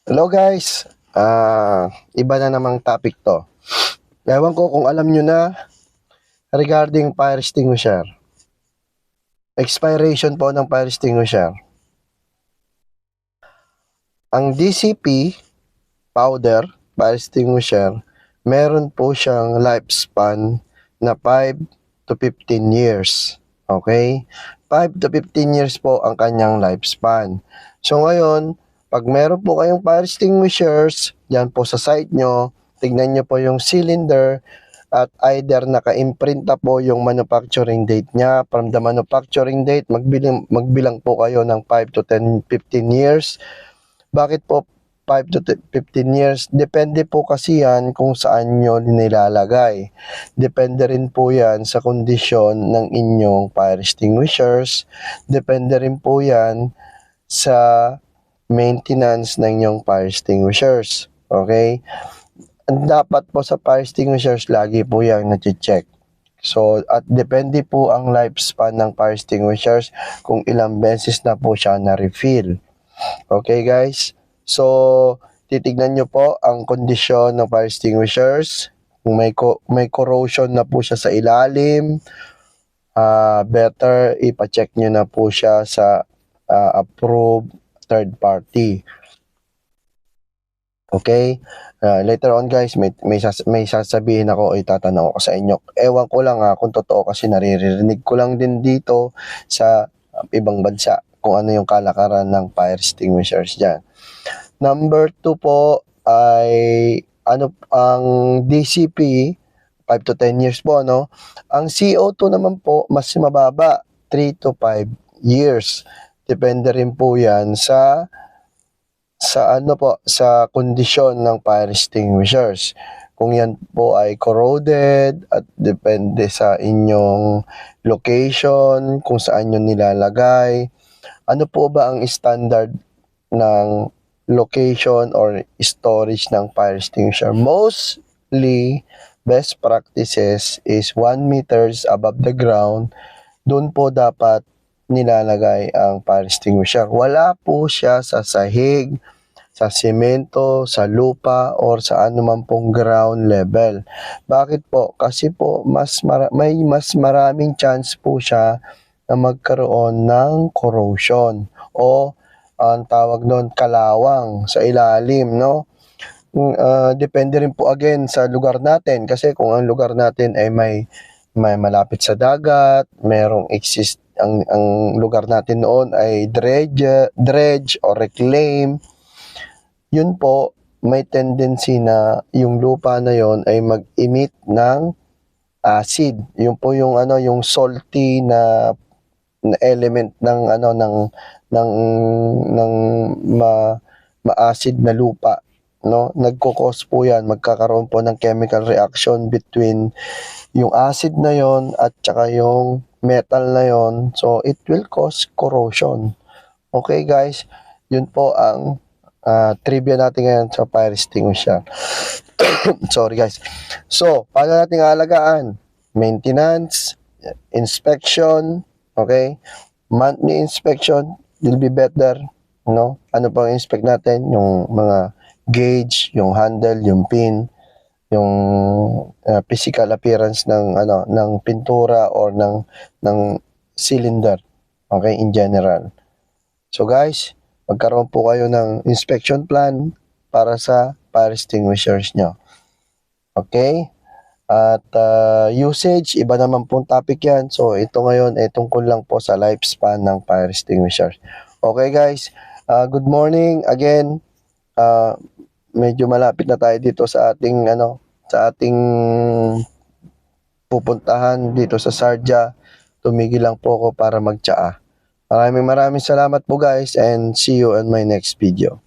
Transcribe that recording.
Hello guys, iba na namang topic to. Ewan ko kung alam nyo na regarding fire extinguisher. Expiration po ng fire extinguisher. Ang DCP powder fire extinguisher, meron po siyang lifespan na 5 to 15 years. Okay? 5 to 15 years po ang kanyang lifespan. So ngayon, pag meron po kayong fire extinguishers, yan po sa site nyo, tignan nyo po yung cylinder at either naka-imprinta po yung manufacturing date niya. From the manufacturing date, magbilang po kayo ng 5 to 10, 15 years. Bakit po 5 to 15 years? Depende po kasi yan kung saan nyo nilalagay. Depende rin po yan sa kondisyon ng inyong fire extinguishers. Depende rin po yan sa maintenance ng inyong fire extinguishers. Okay? Dapat po sa fire extinguishers, lagi po yan na-check. So, at depende po ang lifespan ng fire extinguishers kung ilang beses na po siya na-refill. Okay guys? So, titignan nyo po ang kondisyon ng fire extinguishers. Kung may corrosion na po siya sa ilalim, better ipacheck nyo na po siya sa approved third party. Okay? Later on guys, may sasabihin ako, itatanong ko sa inyo. Ewan ko lang kung totoo kasi naririnig ko lang din dito sa ibang bansa kung ano yung kalakaran ng fire extinguishers dyan. Number 2 po ay ang DCP, 5 to 10 years po, no? Ang CO2 naman po, mas mababa, 3 to 5 years. Depende rin po yan sa kondisyon ng fire extinguishers. Kung yan po ay corroded at depende sa inyong location, kung saan nyo nilalagay. Ano po ba ang standard ng location or storage ng fire extinguisher? Mostly, best practices is 1 meters above the ground. Doon po dapat nilalagay ang fire extinguisher. Wala po siya sa sahig, sa simento, sa lupa, or sa anuman pong ground level. Bakit po? Kasi po may mas maraming chance po siya na magkaroon ng corrosion o ang tawag doon kalawang sa ilalim, no? Depende rin po again sa lugar natin kasi kung ang lugar natin ay may malapit sa dagat, ang lugar natin noon ay dredge or reclaim, yun po may tendency na yung lupa na yon ay mag-emit ng acid. Yun po yung yung salty na element ng ma-acid na lupa, no? Nagko-cause po yan, magkakaroon po ng chemical reaction between yung acid na yon at saka yung metal na yon, so it will cause corrosion. Okay guys, yun po ang trivia natin ngayon sa fire extinguisher. Sorry guys. So, paano natin alagaan? Maintenance, inspection, okay? Monthly inspection will be better, no? Ano pang inspect natin? Yung mga gauge, yung handle, yung pin, yung physical appearance ng pintura or ng cylinder, okay, in general. So guys, magkaroon po kayo ng inspection plan para sa fire extinguishers nyo. Okay? At usage, iba naman pong topic yan. So ito ngayon ay tungkol lang po sa lifespan ng fire extinguishers. Okay guys, good morning again. Medyo malapit na tayo dito sa ating pupuntahan dito sa Sharjah. Tumigil lang po ako para magtsaa. Maraming salamat po guys and see you on my next video.